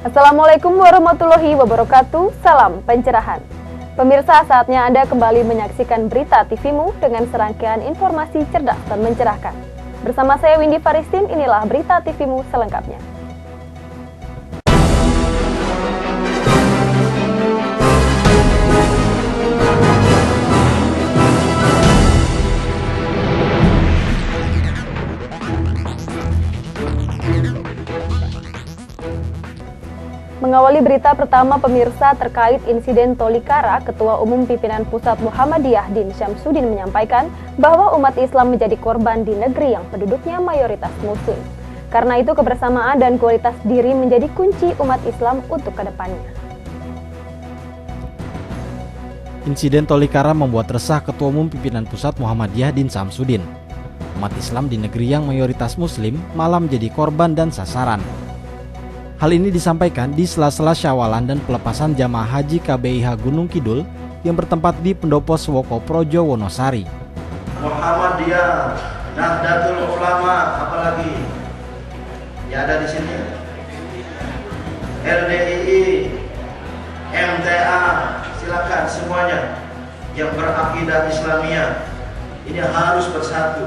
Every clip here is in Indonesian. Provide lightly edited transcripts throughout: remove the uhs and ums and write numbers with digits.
Assalamualaikum warahmatullahi wabarakatuh. Salam pencerahan. Pemirsa, saatnya Anda kembali menyaksikan berita TV-mu dengan serangkaian informasi cerdas dan mencerahkan. Bersama saya Windy Faristin, inilah berita TV-mu selengkapnya. Mengawali berita pertama pemirsa terkait insiden Tolikara, Ketua Umum Pimpinan Pusat Muhammadiyah Din Syamsuddin menyampaikan bahwa umat Islam menjadi korban di negeri yang penduduknya mayoritas Muslim. Karena itu kebersamaan dan kualitas diri menjadi kunci umat Islam untuk kedepannya. Insiden Tolikara membuat resah Ketua Umum Pimpinan Pusat Muhammadiyah Din Syamsuddin. Umat Islam di negeri yang mayoritas Muslim malah menjadi korban dan sasaran. Hal ini disampaikan di sela-sela Syawalan dan pelepasan jamaah haji KBIH Gunung Kidul yang bertempat di Pendopo Swoko Projo Wonosari. Muhammadiyah, Nahdlatul Ulama, apalagi ya ada di sini. LDII, MTA, silakan semuanya yang berakidah Islamiyah ini harus bersatu.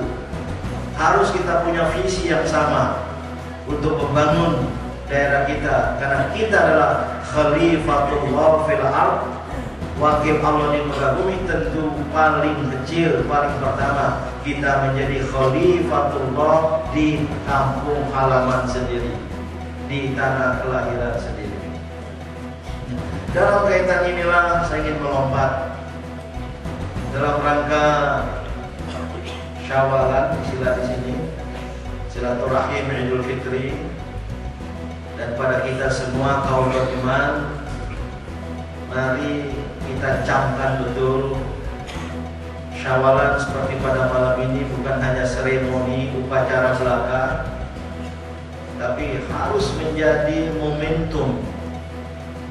Harus kita punya visi yang sama untuk membangun daerah kita, karena kita adalah Khalifatullah fil ard, wakil Allah di muka bumi. Tentu paling kecil, paling pertama kita menjadi Khalifatullah di kampung halaman sendiri, di tanah kelahiran sendiri. Dalam kaitan inilah saya ingin melompat dalam rangka Syawalan, istilah di sini silaturahim Idul Fitri. Dan pada kita semua kaum beriman, mari kita camkan betul Syawalan seperti pada malam ini bukan hanya seremoni upacara belaka, tapi harus menjadi momentum,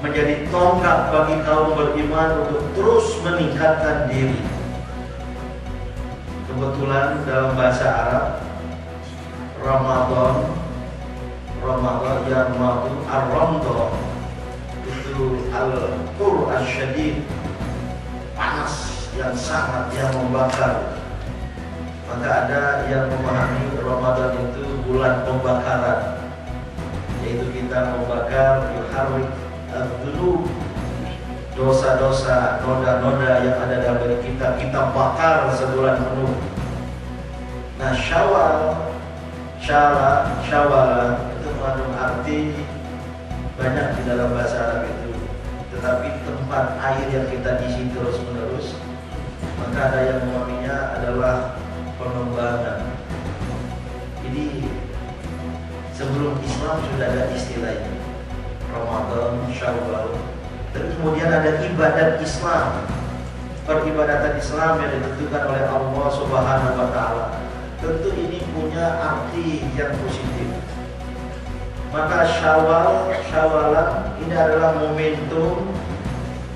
menjadi tonggak bagi kaum beriman untuk terus meningkatkan diri. Kebetulan dalam bahasa Arab, Ramadan yang mau ar-ramdo itu al-Qur'an syadid, panas yang sangat yang membakar. Maka ada yang memahami Ramadan itu bulan pembakaran, yaitu kita membakar yuharrik ad-dunub, dosa-dosa, noda-noda yang ada dalam diri kita bakar sebulan penuh. Nah, Syawalan itu mengandung arti banyak di dalam bahasa Arab itu, tetapi tempat air yang kita isi terus menerus, maka ada yang memahaminya adalah pengembangan. Jadi sebelum Islam sudah ada istilah ini, Ramadan, Syawal, dan kemudian ada ibadat Islam, peribadatan Islam yang ditentukan oleh Allah Subhanahu wa Ta'ala. Tentu ini punya arti yang positif. Maka Syawalan ini adalah momentum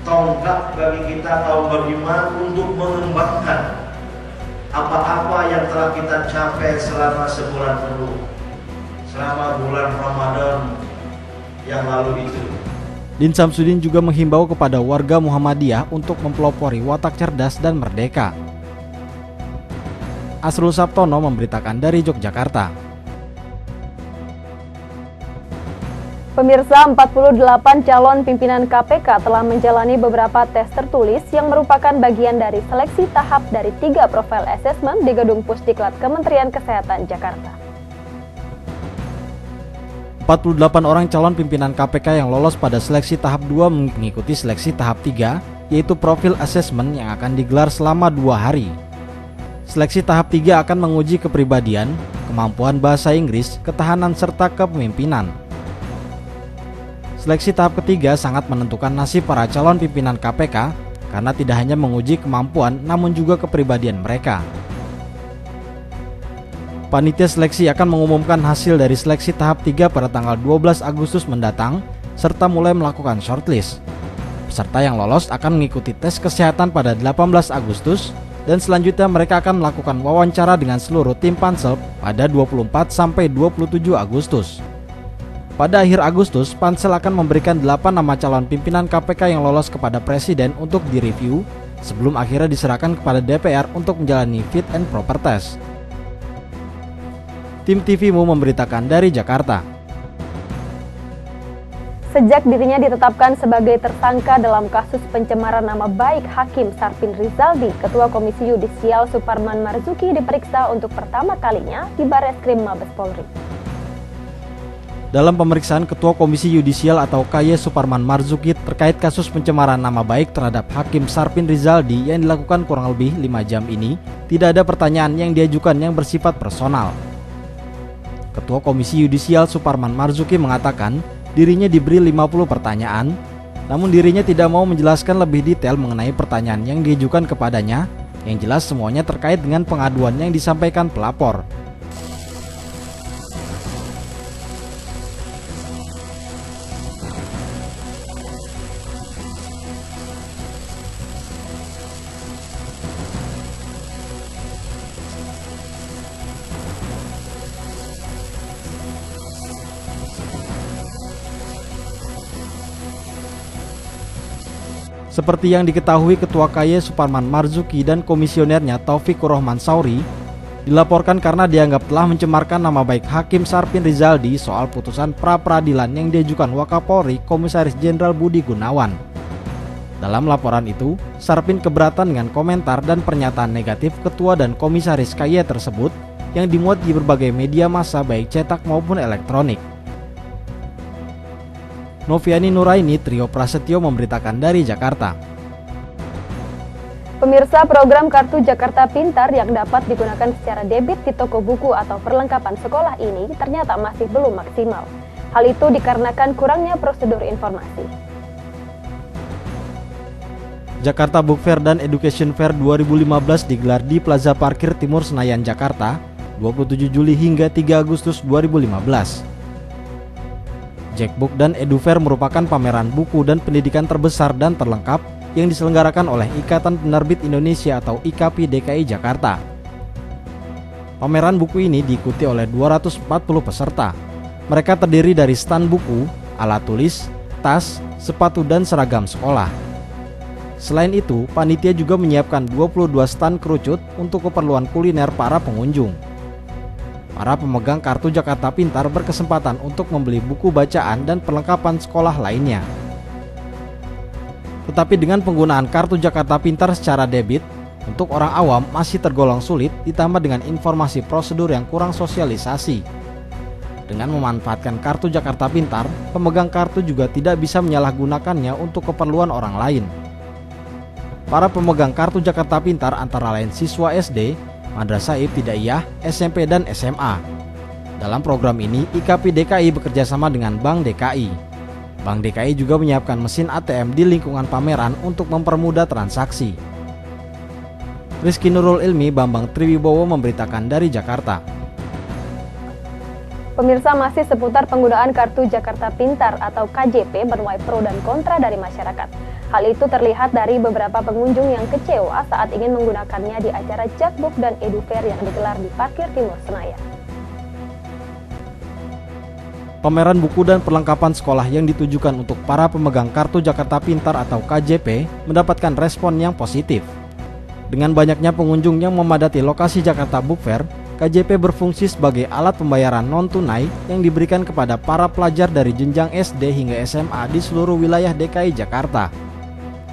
tonggak bagi kita kaum beriman untuk mengembangkan apa-apa yang telah kita capai selama sebulan penuh, selama bulan Ramadan yang lalu itu. Din Syamsuddin juga menghimbau kepada warga Muhammadiyah untuk mempelopori watak cerdas dan merdeka. Asrul Sabtono memberitakan dari Yogyakarta. Pemirsa, 48 calon pimpinan KPK telah menjalani beberapa tes tertulis yang merupakan bagian dari seleksi tahap dari 3 profil assessment di Gedung Pusdiklat Kementerian Kesehatan Jakarta. 48 orang calon pimpinan KPK yang lolos pada seleksi tahap 2 mengikuti seleksi tahap 3, yaitu profil assessment yang akan digelar selama 2 hari. Seleksi tahap 3 akan menguji kepribadian, kemampuan bahasa Inggris, ketahanan serta kepemimpinan. Seleksi tahap ketiga sangat menentukan nasib para calon pimpinan KPK karena tidak hanya menguji kemampuan namun juga kepribadian mereka. Panitia seleksi akan mengumumkan hasil dari seleksi tahap 3 pada tanggal 12 Agustus mendatang serta mulai melakukan shortlist. Peserta yang lolos akan mengikuti tes kesehatan pada 18 Agustus dan selanjutnya mereka akan melakukan wawancara dengan seluruh tim pansel pada 24 sampai 27 Agustus. Pada akhir Agustus, Pansel akan memberikan 8 nama calon pimpinan KPK yang lolos kepada Presiden untuk direview sebelum akhirnya diserahkan kepada DPR untuk menjalani fit and proper test. Tim TVMU memberitakan dari Jakarta. Sejak dirinya ditetapkan sebagai tersangka dalam kasus pencemaran nama baik Hakim Sarpin Rizaldi, Ketua Komisi Yudisial Suparman Marzuki diperiksa untuk pertama kalinya di Barreskrim Mabes Polri. Dalam pemeriksaan Ketua Komisi Yudisial atau KY Suparman Marzuki terkait kasus pencemaran nama baik terhadap Hakim Sarpin Rizaldi yang dilakukan kurang lebih 5 jam ini, tidak ada pertanyaan yang diajukan yang bersifat personal. Ketua Komisi Yudisial Suparman Marzuki mengatakan dirinya diberi 50 pertanyaan, namun dirinya tidak mau menjelaskan lebih detail mengenai pertanyaan yang diajukan kepadanya, yang jelas semuanya terkait dengan pengaduan yang disampaikan pelapor. Seperti yang diketahui Ketua KY Suparman Marzuki dan komisionernya Taufikur Rahman Sauri, dilaporkan karena dianggap telah mencemarkan nama baik Hakim Sarpin Rizaldi soal putusan pra-peradilan yang diajukan Wakapolri Komisaris Jenderal Budi Gunawan. Dalam laporan itu, Sarpin keberatan dengan komentar dan pernyataan negatif Ketua dan Komisaris KY tersebut yang dimuat di berbagai media massa baik cetak maupun elektronik. Noviani Nuraini, Trio Prasetyo memberitakan dari Jakarta. Pemirsa, program Kartu Jakarta Pintar yang dapat digunakan secara debit di toko buku atau perlengkapan sekolah ini ternyata masih belum maksimal. Hal itu dikarenakan kurangnya prosedur informasi. Jakarta Book Fair dan Education Fair 2015 digelar di Plaza Parkir Timur Senayan, Jakarta, 27 Juli hingga 3 Agustus 2015. Jackbook dan EduFair merupakan pameran buku dan pendidikan terbesar dan terlengkap yang diselenggarakan oleh Ikatan Penerbit Indonesia atau IKAPI DKI Jakarta. Pameran buku ini diikuti oleh 240 peserta. Mereka terdiri dari stan buku, alat tulis, tas, sepatu dan seragam sekolah. Selain itu, panitia juga menyiapkan 22 stan kerucut untuk keperluan kuliner para pengunjung. Para pemegang Kartu Jakarta Pintar berkesempatan untuk membeli buku bacaan dan perlengkapan sekolah lainnya. Tetapi dengan penggunaan Kartu Jakarta Pintar secara debit, untuk orang awam masih tergolong sulit ditambah dengan informasi prosedur yang kurang sosialisasi. Dengan memanfaatkan Kartu Jakarta Pintar, pemegang kartu juga tidak bisa menyalahgunakannya untuk keperluan orang lain. Para pemegang Kartu Jakarta Pintar antara lain siswa SD, Madrasah Ibtidaiyah, SMP dan SMA. Dalam program ini, IKAPI DKI bekerjasama dengan Bank DKI. Bank DKI juga menyiapkan mesin ATM di lingkungan pameran untuk mempermudah transaksi. Rizky Nurul Ilmi, Bambang Triwibowo memberitakan dari Jakarta. Pemirsa, masih seputar penggunaan Kartu Jakarta Pintar atau KJP menuai pro dan kontra dari masyarakat. Hal itu terlihat dari beberapa pengunjung yang kecewa saat ingin menggunakannya di acara Jackbook dan EduFair yang digelar di Parkir Timur Senayan. Pameran buku dan perlengkapan sekolah yang ditujukan untuk para pemegang Kartu Jakarta Pintar atau KJP mendapatkan respon yang positif. Dengan banyaknya pengunjung yang memadati lokasi Jakarta Book Fair, KJP berfungsi sebagai alat pembayaran non-tunai yang diberikan kepada para pelajar dari jenjang SD hingga SMA di seluruh wilayah DKI Jakarta.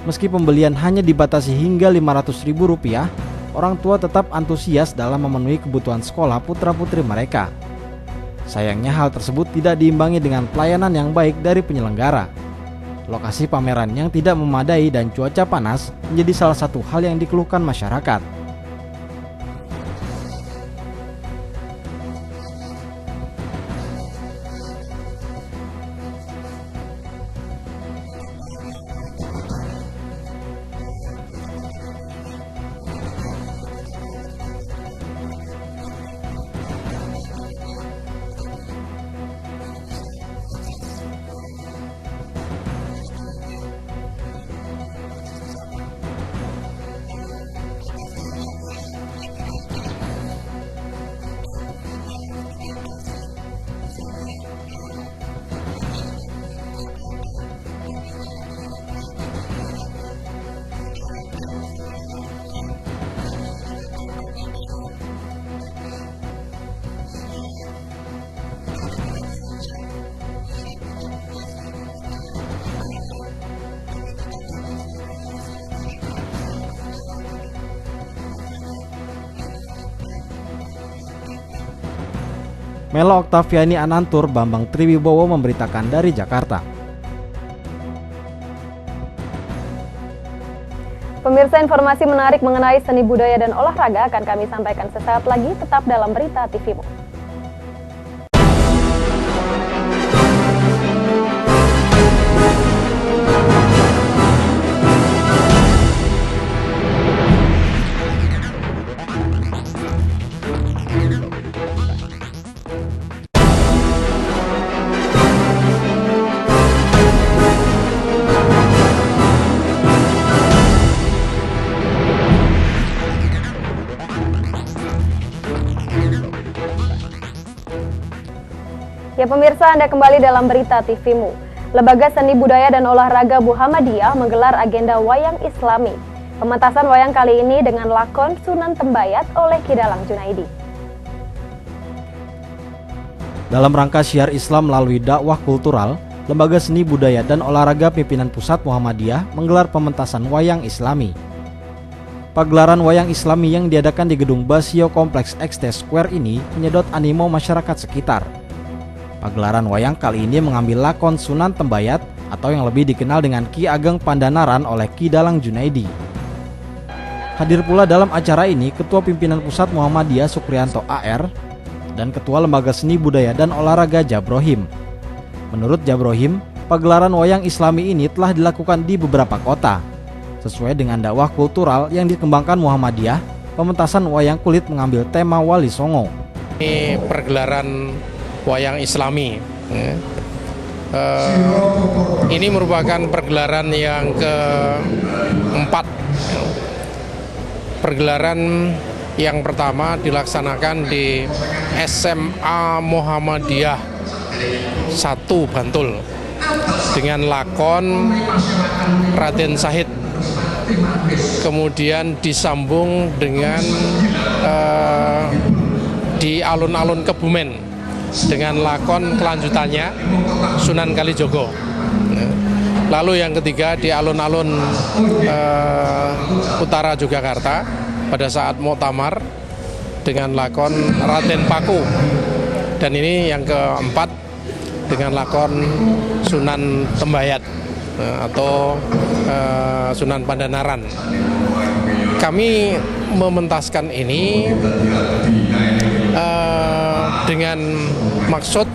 Meski pembelian hanya dibatasi hingga Rp500.000, orang tua tetap antusias dalam memenuhi kebutuhan sekolah putra-putri mereka. Sayangnya hal tersebut tidak diimbangi dengan pelayanan yang baik dari penyelenggara. Lokasi pameran yang tidak memadai dan cuaca panas menjadi salah satu hal yang dikeluhkan masyarakat. Mela Oktaviani Anantur, Bambang Triwibowo memberitakan dari Jakarta. Pemirsa, informasi menarik mengenai seni budaya dan olahraga akan kami sampaikan sesaat lagi, tetap dalam Berita TVMU. Ya pemirsa, Anda kembali dalam Berita TVMU. Lembaga Seni Budaya dan Olahraga Muhammadiyah menggelar agenda Wayang Islami. Pementasan wayang kali ini dengan lakon Sunan Tembayat oleh Ki Dalang Junaidi. Dalam rangka syiar Islam melalui dakwah kultural, Lembaga Seni Budaya dan Olahraga Pimpinan Pusat Muhammadiyah menggelar pementasan wayang Islami. Pagelaran wayang Islami yang diadakan di Gedung Basio Kompleks XT Square ini menyedot animo masyarakat sekitar. Pagelaran wayang kali ini mengambil lakon Sunan Tembayat atau yang lebih dikenal dengan Ki Ageng Pandanaran oleh Ki Dalang Junaidi. Hadir pula dalam acara ini Ketua Pimpinan Pusat Muhammadiyah Sukrianto AR dan Ketua Lembaga Seni Budaya dan Olahraga Jabrohim. Menurut Jabrohim, pagelaran wayang Islami ini telah dilakukan di beberapa kota. Sesuai dengan dakwah kultural yang dikembangkan Muhammadiyah, pementasan wayang kulit mengambil tema Wali Songo. Ini pergelaran wayang Islami. Ini merupakan pergelaran yang keempat. Pergelaran yang pertama dilaksanakan di SMA Muhammadiyah 1 Bantul dengan lakon Raden Sahid. Kemudian disambung dengan di alun-alun Kebumen dengan lakon kelanjutannya Sunan Kalijogo. Lalu yang ketiga di alun-alun utara Yogyakarta pada saat Muktamar dengan lakon Raden Paku. Dan ini yang keempat dengan lakon Sunan Tembayat atau Sunan Pandanaran. Kami mementaskan ini dengan maksud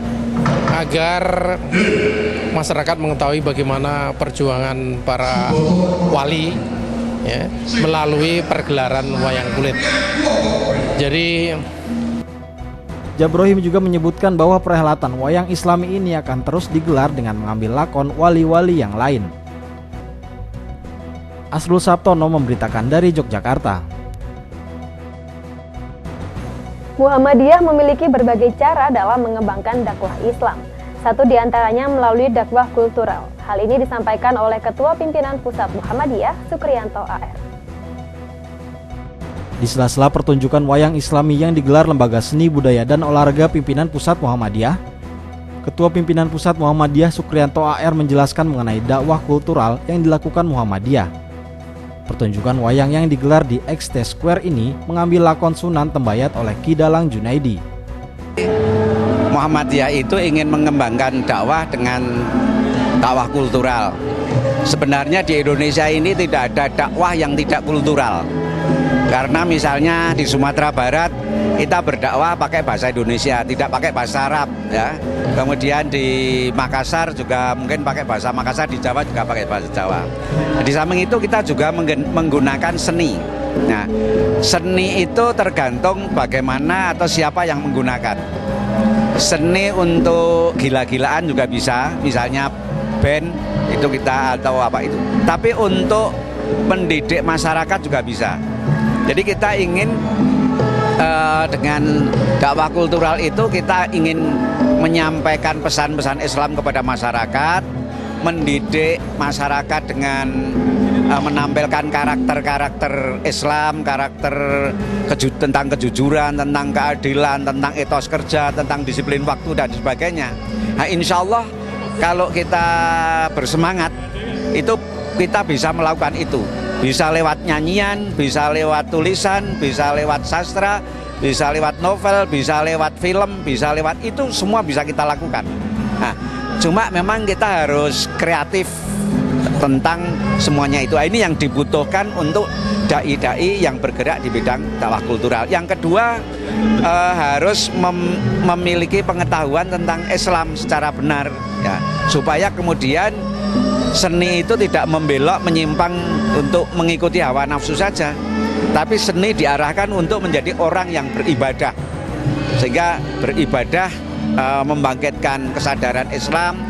agar masyarakat mengetahui bagaimana perjuangan para wali ya, melalui pergelaran wayang kulit. Jadi Jabrohim juga menyebutkan bahwa perhelatan wayang Islami ini akan terus digelar dengan mengambil lakon wali-wali yang lain. Asrul Sabtono memberitakan dari Yogyakarta. Muhammadiyah memiliki berbagai cara dalam mengembangkan dakwah Islam. Satu di antaranya melalui dakwah kultural. Hal ini disampaikan oleh Ketua Pimpinan Pusat Muhammadiyah Sukrianto AR. Di sela-sela pertunjukan wayang Islami yang digelar Lembaga Seni Budaya dan Olahraga Pimpinan Pusat Muhammadiyah, Ketua Pimpinan Pusat Muhammadiyah Sukrianto AR menjelaskan mengenai dakwah kultural yang dilakukan Muhammadiyah. Pertunjukan wayang yang digelar di XT Square ini mengambil lakon Sunan Tembayat oleh Ki Dalang Junaidi. Muhammadiyah itu ingin mengembangkan dakwah dengan dakwah kultural. Sebenarnya di Indonesia ini tidak ada dakwah yang tidak kultural. Karena misalnya di Sumatera Barat kita berdakwah pakai bahasa Indonesia, tidak pakai bahasa Arab ya. Kemudian di Makassar juga mungkin pakai bahasa Makassar, di Jawa juga pakai bahasa Jawa. Di samping itu kita juga menggunakan seni. Nah, seni itu tergantung bagaimana atau siapa yang menggunakan. Seni untuk gila-gilaan juga bisa, misalnya band itu kita atau apa itu. Tapi untuk mendidik masyarakat juga bisa. Jadi kita ingin dengan dakwah kultural itu kita ingin menyampaikan pesan-pesan Islam kepada masyarakat, mendidik masyarakat dengan menampilkan karakter-karakter Islam, karakter tentang kejujuran, tentang keadilan, tentang etos kerja, tentang disiplin waktu dan sebagainya. Nah, insya Allah kalau kita bersemangat itu kita bisa melakukan itu. Bisa lewat nyanyian, bisa lewat tulisan, bisa lewat sastra, bisa lewat novel, bisa lewat film, bisa lewat itu semua bisa kita lakukan. Nah, cuma memang kita harus kreatif tentang semuanya itu. Ini yang dibutuhkan untuk dai-dai yang bergerak di bidang dakwah kultural. Yang kedua, harus memiliki pengetahuan tentang Islam secara benar, ya, supaya kemudian seni itu tidak membelok, menyimpang untuk mengikuti hawa nafsu saja, tapi seni diarahkan untuk menjadi orang yang beribadah, sehingga beribadah membangkitkan kesadaran Islam,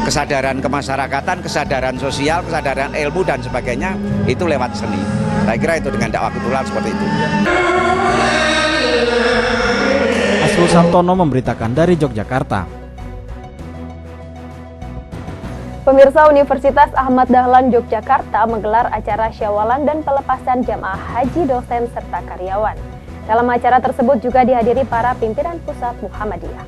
kesadaran kemasyarakatan, kesadaran sosial, kesadaran ilmu dan sebagainya, itu lewat seni. Saya kira itu dengan dakwah kultural seperti itu. Asrul Sabtono memberitakan dari Yogyakarta. Pemirsa, Universitas Ahmad Dahlan Yogyakarta menggelar acara syawalan dan pelepasan jamaah haji dosen serta karyawan. Dalam acara tersebut juga dihadiri para pimpinan pusat Muhammadiyah.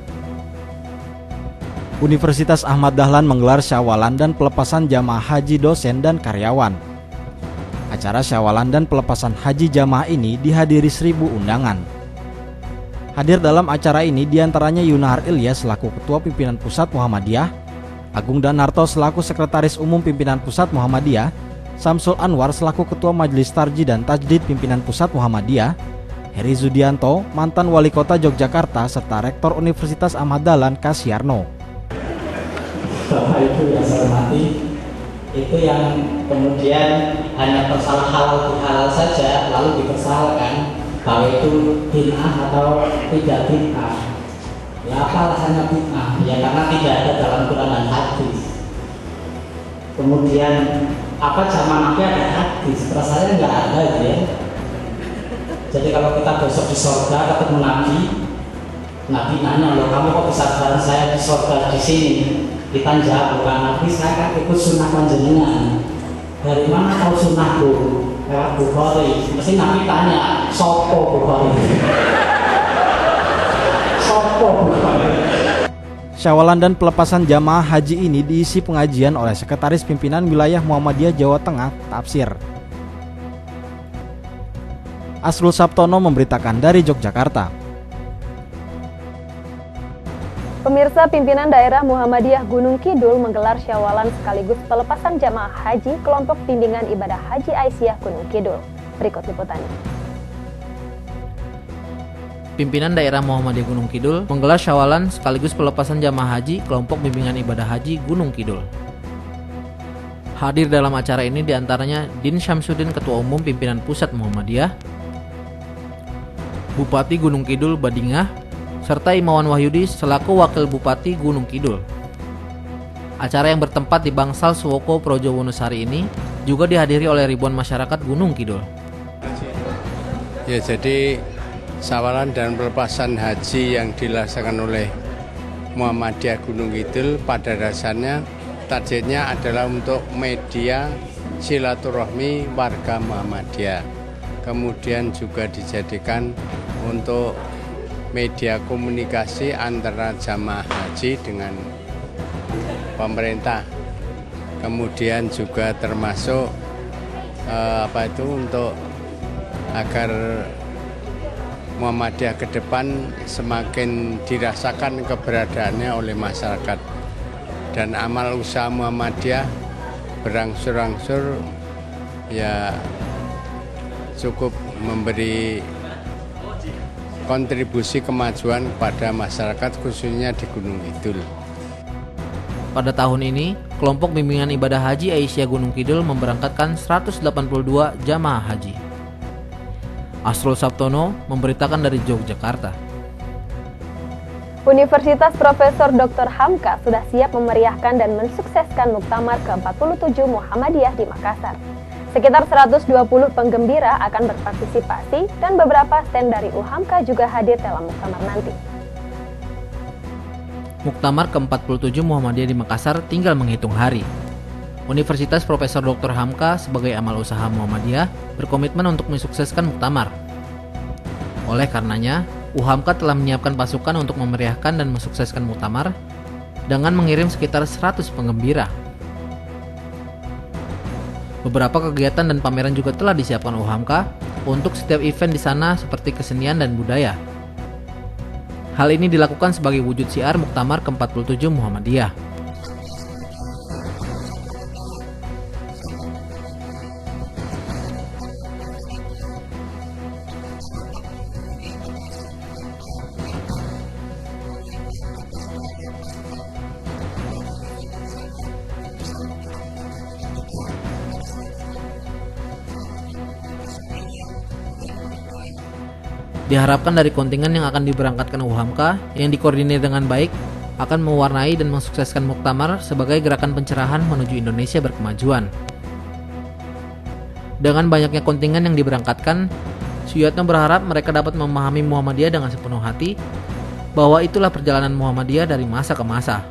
Universitas Ahmad Dahlan menggelar syawalan dan pelepasan jamaah haji dosen dan karyawan. Acara syawalan dan pelepasan haji jamaah ini dihadiri 1000 undangan. Hadir dalam acara ini diantaranya Yunahar Ilyas selaku Ketua Pimpinan Pusat Muhammadiyah, Agung Danarto selaku Sekretaris Umum Pimpinan Pusat Muhammadiyah, Samsul Anwar selaku Ketua Majelis Tarji dan Tajdid Pimpinan Pusat Muhammadiyah, Heri Zudianto, mantan Wali Kota Yogyakarta, serta Rektor Universitas Ahmad Dahlan Kasyarno. Bapak Ibu yang saya hormati, itu yang kemudian hanya persoalan halal saja lalu dipersoalkan bahwa itu bid'ah atau tidak bid'ah. Ya, apa alasannya bid'ah? Ya karena tidak ada dalam Quran dan hadis. Kemudian apa zaman Nabi ada hadis? Rasanya nggak ada gitu ya. Jadi kalau kita besok di surga ketemu Nabi nanya, loh kamu kok bisa bareng saya di surga di sini? Kita jawab, bukan Nabi, saya kan ikut sunnah panjenengan. Dari mana tahu sunnahku? Lewat Bukhari. Mesti Nabi tanya, sopo Bukhari? Sopo Bukhari? Syawalan dan pelepasan jamaah haji ini diisi pengajian oleh Sekretaris Pimpinan Wilayah Muhammadiyah Jawa Tengah, Tafsir. Asrul Sabtono memberitakan dari Yogyakarta. Pemirsa, pimpinan daerah Muhammadiyah Gunung Kidul menggelar syawalan sekaligus pelepasan jamaah haji kelompok bimbingan ibadah haji Aisyah Gunung Kidul. Berikut liputannya. Pimpinan daerah Muhammadiyah Gunung Kidul menggelar syawalan sekaligus pelepasan jamaah haji kelompok bimbingan ibadah haji Gunung Kidul. Hadir dalam acara ini diantaranya Din Syamsuddin Ketua Umum Pimpinan Pusat Muhammadiyah, Bupati Gunung Kidul Badingah, serta Imawan Wahyudi selaku Wakil Bupati Gunung Kidul. Acara yang bertempat di Bangsal Suwoko Projo Wonosari ini juga dihadiri oleh ribuan masyarakat Gunung Kidul. Ya, jadi syawalan dan pelepasan haji yang dilaksanakan oleh Muhammadiyah Gunung Kidul pada dasarnya targetnya adalah untuk media silaturahmi warga Muhammadiyah. Kemudian juga dijadikan untuk media komunikasi antara jamaah haji dengan pemerintah. Kemudian juga termasuk untuk agar Muhammadiyah ke depan semakin dirasakan keberadaannya oleh masyarakat. Dan amal usaha Muhammadiyah berangsur-angsur ya cukup memberi kontribusi kemajuan pada masyarakat khususnya di Gunung Kidul. Pada tahun ini, kelompok bimbingan ibadah haji Aisyah Gunung Kidul memberangkatkan 182 jamaah haji. Asrul Sabtono memberitakan dari Yogyakarta. Universitas Profesor Dr. Hamka sudah siap memeriahkan dan mensukseskan Muktamar ke-47 Muhammadiyah di Makassar. Sekitar 120 penggembira akan berpartisipasi dan beberapa stand dari UHAMKA juga hadir dalam muktamar nanti. Muktamar ke-47 Muhammadiyah di Makassar tinggal menghitung hari. Universitas Profesor Dr. Hamka sebagai amal usaha Muhammadiyah berkomitmen untuk mensukseskan muktamar. Oleh karenanya, UHAMKA telah menyiapkan pasukan untuk memeriahkan dan mensukseskan muktamar dengan mengirim sekitar 100 penggembira. Beberapa kegiatan dan pameran juga telah disiapkan UHAMKA, untuk setiap event di sana seperti kesenian dan budaya. Hal ini dilakukan sebagai wujud syiar Muktamar ke-47 Muhammadiyah. Diharapkan dari kontingen yang akan diberangkatkan UHAMKA yang dikoordinir dengan baik akan mewarnai dan mensukseskan Muktamar sebagai gerakan pencerahan menuju Indonesia berkemajuan. Dengan banyaknya kontingen yang diberangkatkan, Suyatno berharap mereka dapat memahami Muhammadiyah dengan sepenuh hati bahwa itulah perjalanan Muhammadiyah dari masa ke masa.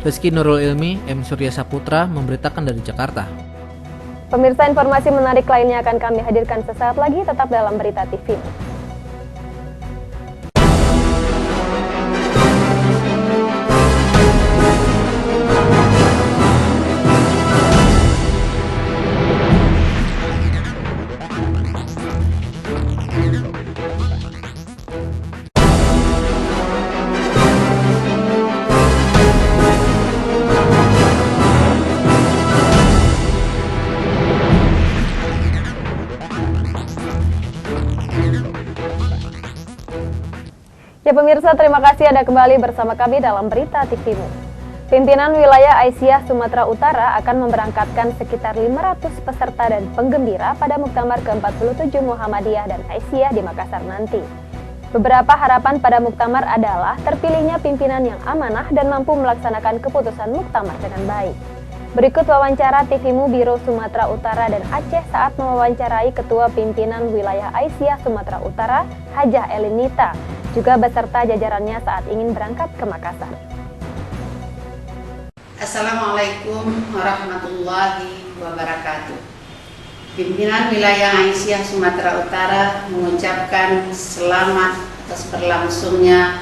Rizky Nurul Ilmi, M. Surya Saputra memberitakan dari Jakarta. Pemirsa, informasi menarik lainnya akan kami hadirkan sesaat lagi, tetap dalam Berita TV. Ya pemirsa, terima kasih Anda kembali bersama kami dalam Berita TV-mu. Pimpinan wilayah Aisyah Sumatera Utara akan memberangkatkan sekitar 500 peserta dan penggembira pada Muktamar ke-47 Muhammadiyah dan Aisyah di Makassar nanti. Beberapa harapan pada Muktamar adalah terpilihnya pimpinan yang amanah dan mampu melaksanakan keputusan Muktamar dengan baik. Berikut wawancara TV-mu Biro Sumatera Utara dan Aceh saat mewawancarai Ketua Pimpinan Wilayah Aisyah Sumatera Utara, Hajah Elinita, juga beserta jajarannya saat ingin berangkat ke Makassar. Assalamualaikum warahmatullahi wabarakatuh. Pimpinan Wilayah Aisyah Sumatera Utara mengucapkan selamat atas berlangsungnya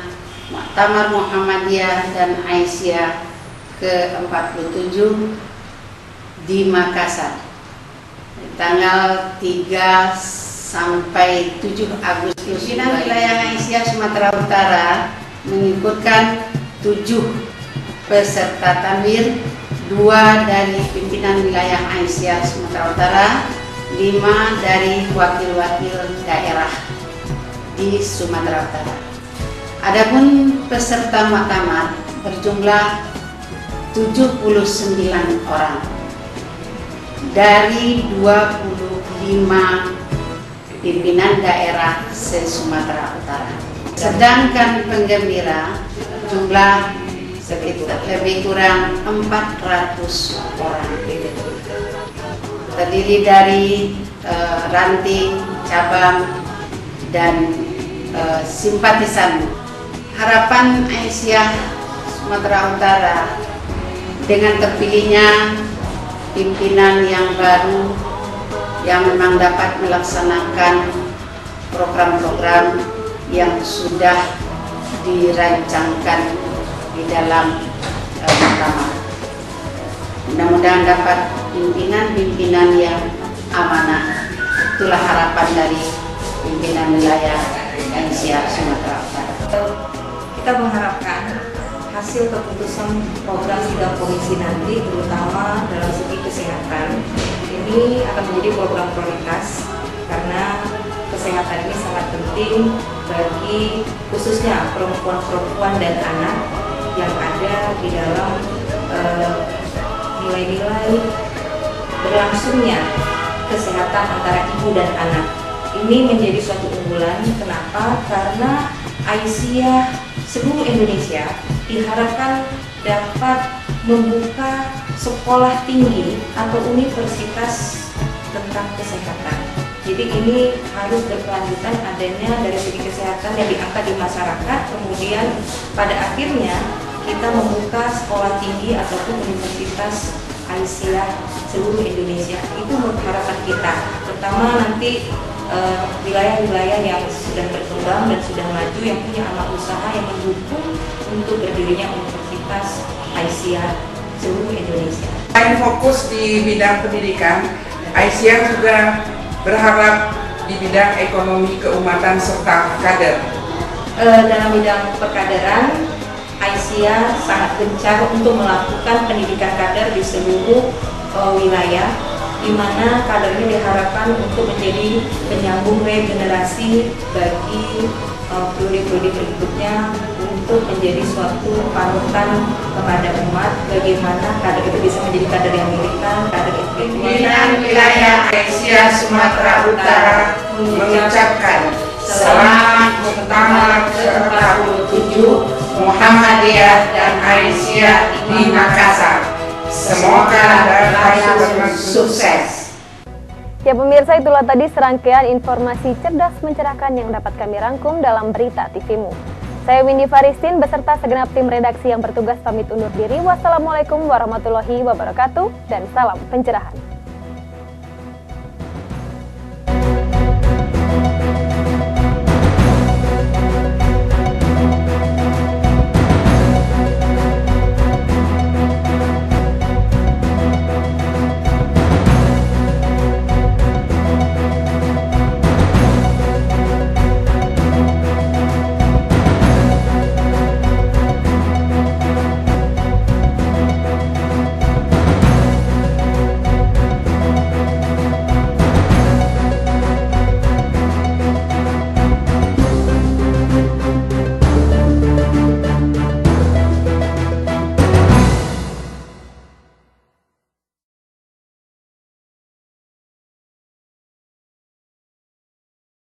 Muktamar Muhammadiyah dan Aisyah ke-47 di Makassar tanggal 3 sampai 7 Agustus. Pimpinan Wilayah Aisyah Sumatera Utara mengikutkan 7 peserta tanwir, 2 dari pimpinan Wilayah Aisyah Sumatera Utara, 5 dari wakil-wakil daerah di Sumatera Utara. Adapun peserta muktamar berjumlah 79 orang dari 25 pimpinan daerah se-Sumatera Utara. Sedangkan penggembira jumlah sekitar lebih kurang 400 orang. Terdiri dari ranting, cabang, dan simpatisan. Harapan Aisyah Sumatera Utara dengan terpilihnya pimpinan yang baru yang memang dapat melaksanakan program-program yang sudah dirancangkan di dalam Muktamar. Mudah-mudahan dapat pimpinan-pimpinan yang amanah. Itulah harapan dari pimpinan wilayah Aisyah Sumatera Utara. Kita mengharapkan hasil keputusan program sidang komisi nanti, terutama dalam segi kesehatan, ini akan menjadi program prioritas karena kesehatan ini sangat penting bagi khususnya perempuan-perempuan dan anak yang ada di dalam nilai-nilai berlangsungnya kesehatan antara ibu dan anak. Ini menjadi suatu unggulan. Kenapa? Karena Aisyah seluruh Indonesia diharapkan dapat membuka sekolah tinggi atau universitas tentang kesehatan. Jadi ini harus berkelanjutan adanya dari segi kesehatan yang diangkat di masyarakat, kemudian pada akhirnya kita membuka sekolah tinggi ataupun universitas Aisyah seluruh Indonesia. Itu harapan kita, terutama nanti wilayah-wilayah yang sudah berkembang dan sudah maju, yang punya anak usaha yang mendukung untuk berdirinya Universitas Aisyah seluruh Indonesia. Selain fokus di bidang pendidikan, Aisyah juga berharap di bidang ekonomi keumatan serta kader. Dalam bidang perkaderan, Aisyah sangat gencar untuk melakukan pendidikan kader di seluruh wilayah, di mana kader ini diharapkan untuk menjadi penyambung regenerasi bagi periode-periode berikutnya untuk menjadi suatu panutan kepada umat, bagaimana kader itu bisa menjadi kader yang militan, kader efektif. Pimpinan wilayah Aisyah Sumatera Utara mengucapkan selamat Muktamar ke-47 Muhammadiyah dan Aisyah di Makassar. Semoga berlangsung sukses. Ya pemirsa, itulah tadi serangkaian informasi cerdas mencerahkan yang dapat kami rangkum dalam Berita TV-mu. Saya Windy Faristin beserta segenap tim redaksi yang bertugas pamit undur diri. Wassalamualaikum warahmatullahi wabarakatuh dan salam pencerahan.